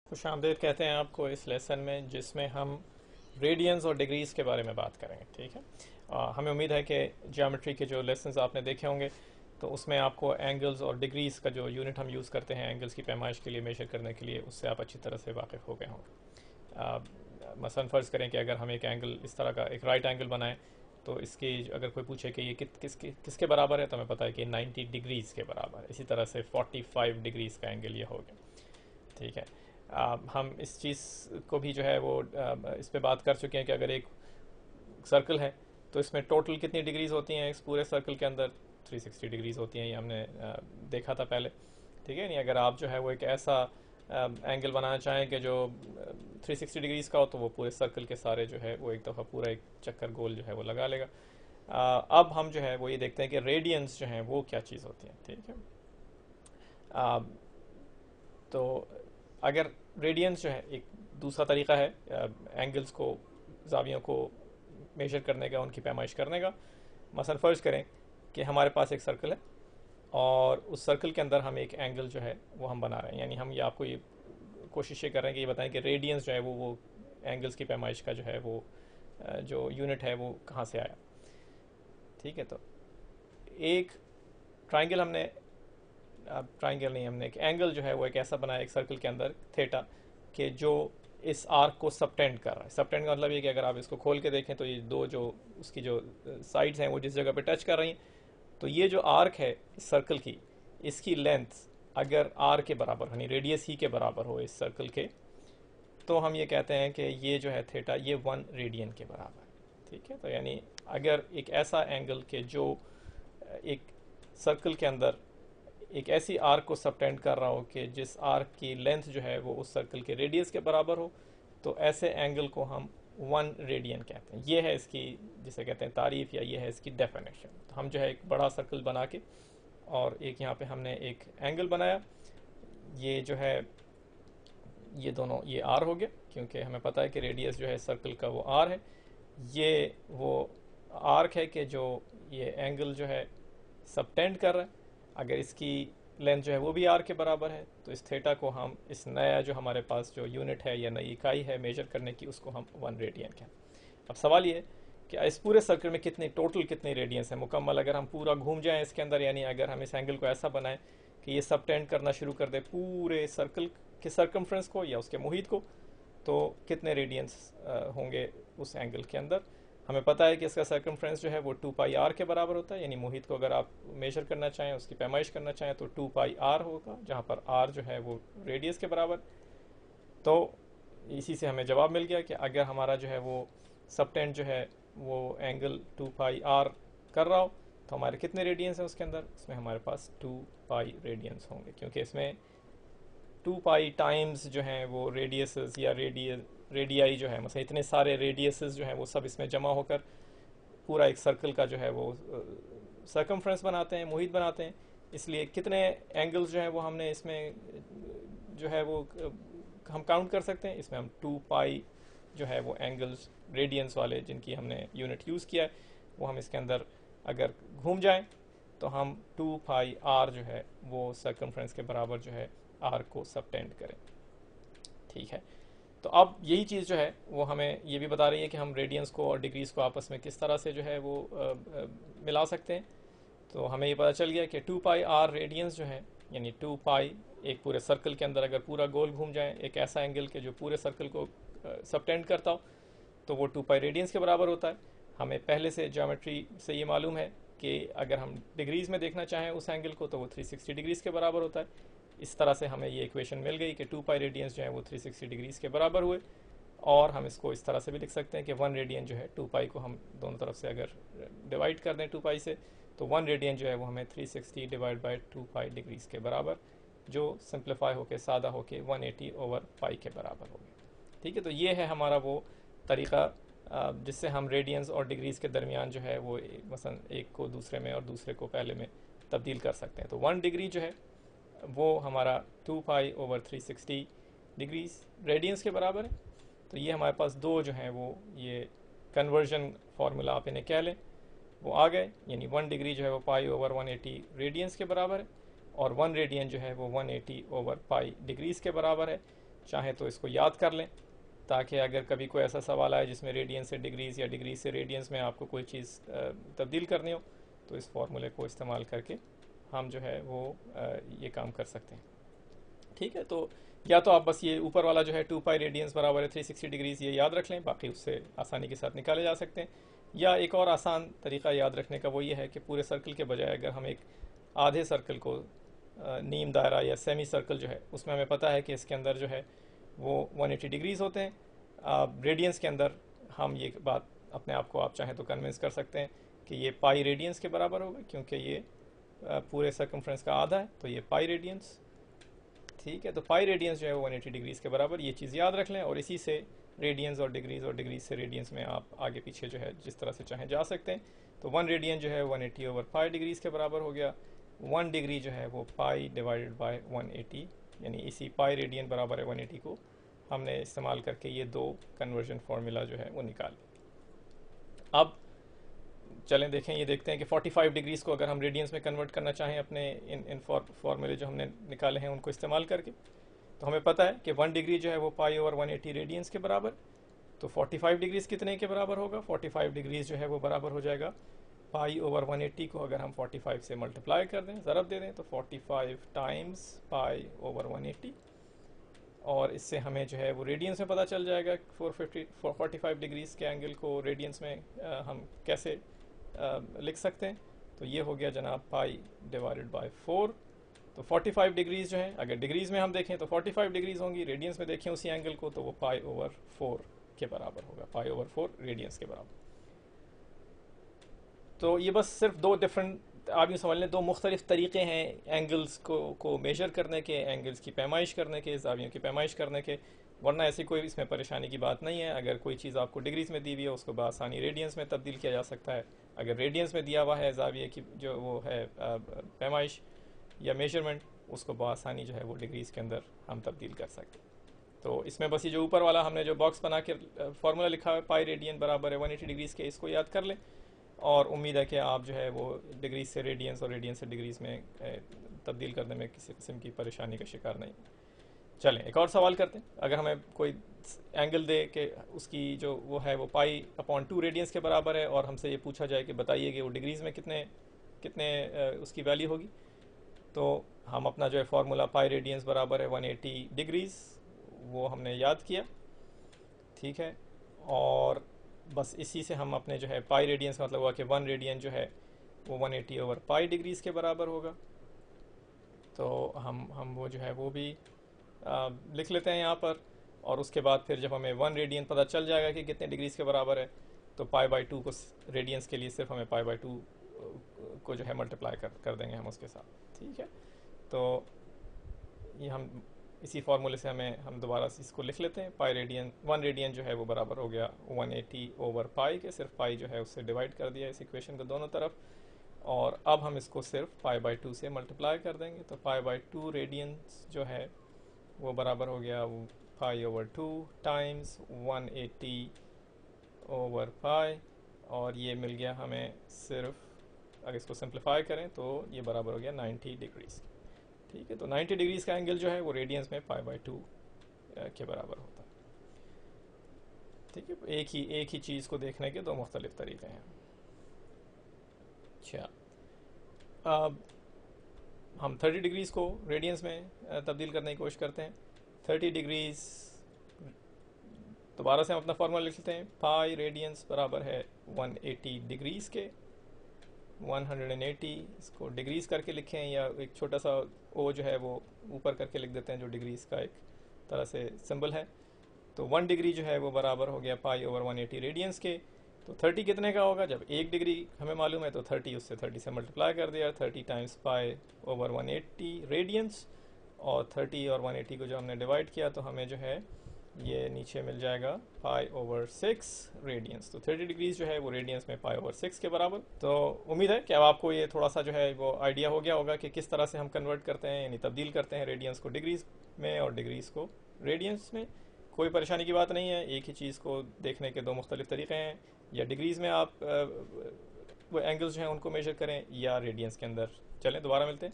खुशामदीद कहते हैं आपको इस लेसन में, जिसमें हम रेडियंस और डिग्रीज के बारे में बात करेंगे। ठीक है। हमें उम्मीद है कि ज्योमेट्री के जो लेसन्स आपने देखे होंगे तो उसमें आपको एंगल्स और डिग्रीज का जो यूनिट हम यूज़ करते हैं एंगल्स की पैमाइश के लिए, मेजर करने के लिए, उससे आप अच्छी तरह से वाकिफ़ हो गए होंगे। मसलन फ़र्ज़ करें कि अगर हम एक एंगल इस तरह का एक राइट एंगल बनाएं तो इसकी अगर कोई पूछे कि ये किसके बराबर है तो हमें पता है कि 90 डिग्रीज़ के बराबर है। इसी तरह से 45 डिग्रीज़ का एंगल ये हो गया। ठीक है। हम इस चीज़ को भी जो है वो इस पे बात कर चुके हैं कि अगर एक सर्कल है तो इसमें टोटल कितनी डिग्रीज होती हैं इस पूरे सर्कल के अंदर। 360 डिग्रीज होती हैं, ये हमने देखा था पहले। ठीक है। नहीं, अगर आप जो है वो एक ऐसा एंगल बनाना चाहें कि जो 360 डिग्रीज का हो तो वो पूरे सर्कल के सारे जो है वो एक दफ़ा पूरा एक चक्कर गोल जो है वो लगा लेगा। अब हम जो है वो ये देखते हैं कि रेडियंस जो है वो क्या चीज़ होती है। ठीक है। तो अगर रेडियंस जो है, एक दूसरा तरीका है एंगल्स को, जावियों को मेजर करने का, उनकी पैमाइश करने का। मसलन फ़र्ज़ करें कि हमारे पास एक सर्कल है और उस सर्कल के अंदर हम एक एंगल जो है वो हम बना रहे हैं। यानी हम ये आपको ये कोशिश ये कर रहे हैं कि ये बताएं कि रेडियंस जो है वो एंगल्स की पैमाइश का जो है वो जो यूनिट है वो कहाँ से आया। ठीक है। तो एक ट्राइंगल हमने, अब ट्राइंगल नहीं, हमने एक एंगल जो है वो एक ऐसा बनाया एक सर्कल के अंदर थीटा कि जो इस आर्क को सबटेंड कर रहा है। सबटेंड का मतलब ये कि अगर आप इसको खोल के देखें तो ये दो जो उसकी जो साइड्स हैं वो जिस जगह पे टच कर रही हैं, तो ये जो आर्क है इस सर्कल की, इसकी लेंथ अगर आर के बराबर यानी रेडियस ही के बराबर हो इस सर्कल के, तो हम ये कहते हैं कि ये जो है थीटा ये 1 रेडियन के बराबर है। ठीक है। तो यानी अगर एक ऐसा एंगल के जो एक सर्कल के अंदर एक ऐसी आर्क को सबटेंड कर रहा हो कि जिस आर्क की लेंथ जो है वो उस सर्कल के रेडियस के बराबर हो, तो ऐसे एंगल को हम 1 रेडियन कहते हैं। ये है इसकी जिसे कहते हैं तारीफ, या ये है इसकी डेफिनेशन। तो हम जो है एक बड़ा सर्कल बना के और एक यहाँ पे हमने एक एंगल बनाया, ये जो है ये दोनों ये आर हो गया, क्योंकि हमें पता है कि रेडियस जो है सर्कल का वो आर है। ये वो आर्क है कि जो ये एंगल जो है सबटेंड कर रहा है, अगर इसकी लेंथ जो है वो भी आर के बराबर है तो इस थीटा को हम, इस नया जो हमारे पास जो यूनिट है या नई इकाई है मेजर करने की, उसको हम 1 रेडियन कहते हैं। अब सवाल ये है कि इस पूरे सर्कल में कितने रेडियंस हैं मुकम्मल, अगर हम पूरा घूम जाएं इसके अंदर, यानी अगर हम इस एंगल को ऐसा बनाएं कि ये सबटेंड करना शुरू कर दे पूरे सर्कल के सर्कमफ्रेंस को या उसके मुहित को, तो कितने रेडियंस होंगे उस एंगल के अंदर। हमें पता है कि इसका सर्कमफ्रेंस जो है वो 2 पाई आर के बराबर होता है, यानी मुहित को अगर आप मेजर करना चाहें, उसकी पैमाइश करना चाहें, तो 2 पाई आर होगा, जहाँ पर आर जो है वो रेडियस के बराबर। तो इसी से हमें जवाब मिल गया कि अगर हमारा जो है वो सबटेंड जो है वो एंगल 2 पाई आर कर रहा हो तो हमारे कितने रेडियंस हैं उसके अंदर, उसमें हमारे पास 2 पाई रेडियंस होंगे, क्योंकि इसमें 2 पाई टाइम्स जो हैं वो रेडियसेस या रेडियाई जो है, मतलब इतने सारे रेडियसेस जो हैं वो सब इसमें जमा होकर पूरा एक सर्कल का जो है वो सर्कमफ्रेंस बनाते हैं, मुहित बनाते हैं। इसलिए कितने एंगल्स जो है वो हमने इसमें जो है वो हम काउंट कर सकते हैं। इसमें हम 2 पाई जो है वो एंगल्स रेडियंस वाले जिनकी हमने यूनिट यूज़ किया है वो हम इसके अंदर अगर घूम जाएं तो हम 2 पाई आर जो है वो सर्कमफ्रेंस के बराबर जो है आर को सबटेंड करें। ठीक है। तो अब यही चीज़ जो है वो हमें ये भी बता रही है कि हम रेडियंस को और डिग्रीज को आपस में किस तरह से जो है वो मिला सकते हैं। तो हमें ये पता चल गया कि 2 पाई आर रेडियंस जो है, यानी 2 पाई एक पूरे सर्कल के अंदर अगर पूरा गोल घूम जाए एक ऐसा एंगल के जो पूरे सर्कल को सबटेंड करता हो, तो वो 2 पाई रेडियंस के बराबर होता है। हमें पहले से ज्योमेट्री से ये मालूम है कि अगर हम डिग्रीज में देखना चाहें उस एंगल को तो वो 360 डिग्रीज के बराबर होता है। इस तरह से हमें ये इक्वेशन मिल गई कि 2 पाई रेडियंस जो है वो 360 डिग्रीज के बराबर हुए। और हम इसको इस तरह से भी लिख सकते हैं कि 1 रेडियन जो है 2 पाई को हम दोनों तरफ से अगर डिवाइड कर दें 2 पाई से, तो 1 रेडियन जो है वो हमें 360 डिवाइड बाई 2 पाई डिग्रीज के बराबर, जो सिंप्लीफाई होके सादा होके 180 ओवर पाई के बराबर हो गया। ठीक है। तो ये है हमारा वो तरीका जिससे हम रेडियंस और डिग्रीज के दरमियान जो है वो मसलन एक को दूसरे में और दूसरे को पहले में तब्दील कर सकते हैं। तो 1 डिग्री जो है वो हमारा 2 पाई ओवर 360 डिग्रीज रेडियंस के बराबर है। तो ये हमारे पास दो जो हैं वो ये कन्वर्जन फार्मूला आप इन्हें कह लें वो आ गए, यानी 1 डिग्री जो है वो पाई ओवर 180 रेडियंस के बराबर है और 1 रेडियन जो है वो 180 ओवर पाई डिग्रीज के बराबर है। चाहें तो इसको याद कर लें, ताकि अगर कभी कोई ऐसा सवाल आए जिसमें रेडियंस से डिग्रीज या डिग्रीज से रेडियंस में आपको कोई चीज़ तब्दील करनी हो, तो इस फार्मूले को इस्तेमाल करके हम जो है वो ये काम कर सकते हैं। ठीक है, तो या तो आप बस ये ऊपर वाला जो है 2 पाई रेडियंस बराबर है 360 डिग्रीज, ये याद रख लें, बाकी उससे आसानी के साथ निकाले जा सकते हैं। या एक और आसान तरीका याद रखने का वो ये है कि पूरे सर्कल के बजाय अगर हम एक आधे सर्कल को, नीम दायरा या सेमी सर्कल जो है, उसमें हमें पता है कि इसके अंदर जो है वो 180 डिग्रीज होते हैं। रेडियंस के अंदर हम ये बात अपने आप को आप चाहें तो कन्विंस कर सकते हैं कि ये पाई रेडियंस के बराबर होगा, क्योंकि ये पूरे सर्कमफ्रेंस का आधा है, तो ये पाई रेडियंस। ठीक है, तो पाई रेडियंस जो है वो 180 डिग्रीज के बराबर, ये चीज़ याद रख लें, और इसी से रेडियंस और डिग्रीज से रेडियंस में आप आगे पीछे जो है जिस तरह से चाहें जा सकते हैं। तो 1 रेडियन जो है 180/पाई डिग्रीज के बराबर हो गया। 1 डिग्री जो है वो पाई डिवाइडेड बाय 180, यानी इसी पाई रेडियन बराबर है 180 को हमने इस्तेमाल करके ये दो कन्वर्जन फार्मूला जो है वो निकाल। अब चलें देखें, ये देखते हैं कि 45 डिग्रीज को अगर हम रेडियंस में कन्वर्ट करना चाहें अपने इन फार्मूले जो हमने निकाले हैं उनको इस्तेमाल करके, तो हमें पता है कि 1 डिग्री जो है वो पाई/180 रेडियंस के बराबर। तो 45 डिग्रीज कितने के बराबर होगा? 45 डिग्रीज जो है वो बराबर हो जाएगा पाई/180 को अगर हम 45 से मल्टीप्लाई कर दें, ज़रब दे दें, तो 45 टाइम्स पाई/180, और इससे हमें जो है वो रेडियंस में पता चल जाएगा 45 डिग्रीज के एंगल को रेडियंस में हम कैसे लिख सकते हैं। तो ये हो गया जनाब पाई डिवाइडेड बाय 4। तो 45 डिग्रीज जो है, अगर डिग्रीज में हम देखें तो 45 डिग्रीज होंगी, रेडियंस में देखें उसी एंगल को तो वो पाई/4 के बराबर होगा, पाई/4 रेडियंस के बराबर। तो ये बस सिर्फ दो डिफरेंट, आप यूँ समझ लें, दो मुख्तलिफ तरीके हैं एंगल्स को मेजर करने के, एंगल्स की पैमाइश करने के, ज़ावियों की पैमाइश करने के, वरना ऐसी कोई इसमें परेशानी की बात नहीं है। अगर कोई चीज़ आपको डिग्रीज में दी हुई है उसको बआसानी रेडियंस में तब्दील किया जा सकता है। अगर रेडियंस में दिया हुआ है ज़ाविये की जो वो है पैमाइश या मेजरमेंट, उसको बआसानी जो है वो डिग्रीज के अंदर हम तब्दील कर सकते हैं। तो इसमें बस ये जो ऊपर वाला हमने जो बॉक्स बना के फार्मूला लिखा है पाई रेडियन बराबर है 180 डिग्रीज के, इसको याद कर लें, और उम्मीद है कि आप जो है वो डिग्रीज से रेडियंस और रेडियंस से डिग्रीज में तब्दील करने में किसी किस्म की परेशानी का शिकार नहीं। चलें एक और सवाल करते हैं। अगर हमें कोई एंगल दे कि उसकी जो वो है वो पाई/2 रेडियंस के बराबर है, और हमसे ये पूछा जाए कि बताइए कि वो डिग्रीज में कितने कितने उसकी वैल्यू होगी, तो हम अपना जो है फार्मूला पाई रेडियंस बराबर है 180 डिग्रीज, वो हमने याद किया। ठीक है, और बस इसी से हम अपने जो है पाई रेडियंस का मतलब हुआ कि 1 रेडियन जो है वो 180/पाई डिग्रीज के बराबर होगा। तो हम वो जो है वो भी लिख लेते हैं यहाँ पर, और उसके बाद फिर जब हमें 1 रेडियन पता चल जाएगा कि कितने डिग्रीज के बराबर है, तो पाई/2 को रेडियंस के लिए सिर्फ हमें पाई/2 को जो है मल्टीप्लाई कर देंगे हम उसके साथ। ठीक है, तो ये हम इसी फार्मूले से हम दोबारा इसको लिख लेते हैं। पाई रेडियन 1 रेडियन जो है वो बराबर हो गया 180/पाई के, सिर्फ पाई जो है उससे डिवाइड कर दिया इस इक्वेशन को दोनों तरफ, और अब हम इसको सिर्फ पाई/2 से मल्टीप्लाई कर देंगे। तो पाई/2 रेडियंस जो है वो बराबर हो गया पाई/2 टाइम्स 180/पाई, और ये मिल गया हमें सिर्फ, अगर इसको सिंप्लीफाई करें तो ये बराबर हो गया 90 डिग्रीज। ठीक है, तो 90 डिग्रीज का एंगल जो है वो रेडियंस में पाई/2 के बराबर होता है। ठीक है, एक ही चीज़ को देखने के दो मुख्तलिफ तरीके हैं। अच्छा, अब हम 30 डिग्रीज को रेडियंस में तब्दील करने की कोशिश करते हैं। 30 डिग्रीज, दोबारा से हम अपना फार्मूला लिख लेते हैं। पाई रेडियंस बराबर है 180 डिग्रीज के। 180 इसको डिग्रीज करके लिखें, या एक छोटा सा ओ जो है वो ऊपर करके लिख देते हैं, जो डिग्रीज का एक तरह से सिंबल है। तो 1 डिग्री जो है वो बराबर हो गया पाई/180 रेडियंस के। तो 30 कितने का होगा? जब 1 डिग्री हमें मालूम है तो 30 उससे 30 से मल्टीप्लाई कर दिया, 30 टाइम्स पाई/180 रेडियंस, और 30 और 180 को जो हमने डिवाइड किया तो हमें जो है ये नीचे मिल जाएगा पाई/6 रेडियंस। तो 30 डिग्रीज जो है वो रेडियंस में पाई/6 के बराबर। तो उम्मीद है कि अब आपको ये थोड़ा सा जो है वो आइडिया हो गया होगा कि किस तरह से हम कन्वर्ट करते हैं, यानी तब्दील करते हैं रेडियंस को डिग्रीज में और डिग्रीज को रेडियंस में। कोई परेशानी की बात नहीं है, एक ही चीज़ को देखने के दो मुख्तलिफ तरीके हैं, या डिग्रीज में आप वो एंगल्स जो हैं उनको मेजर करें, या रेडियंस के अंदर। चलें दोबारा मिलते हैं।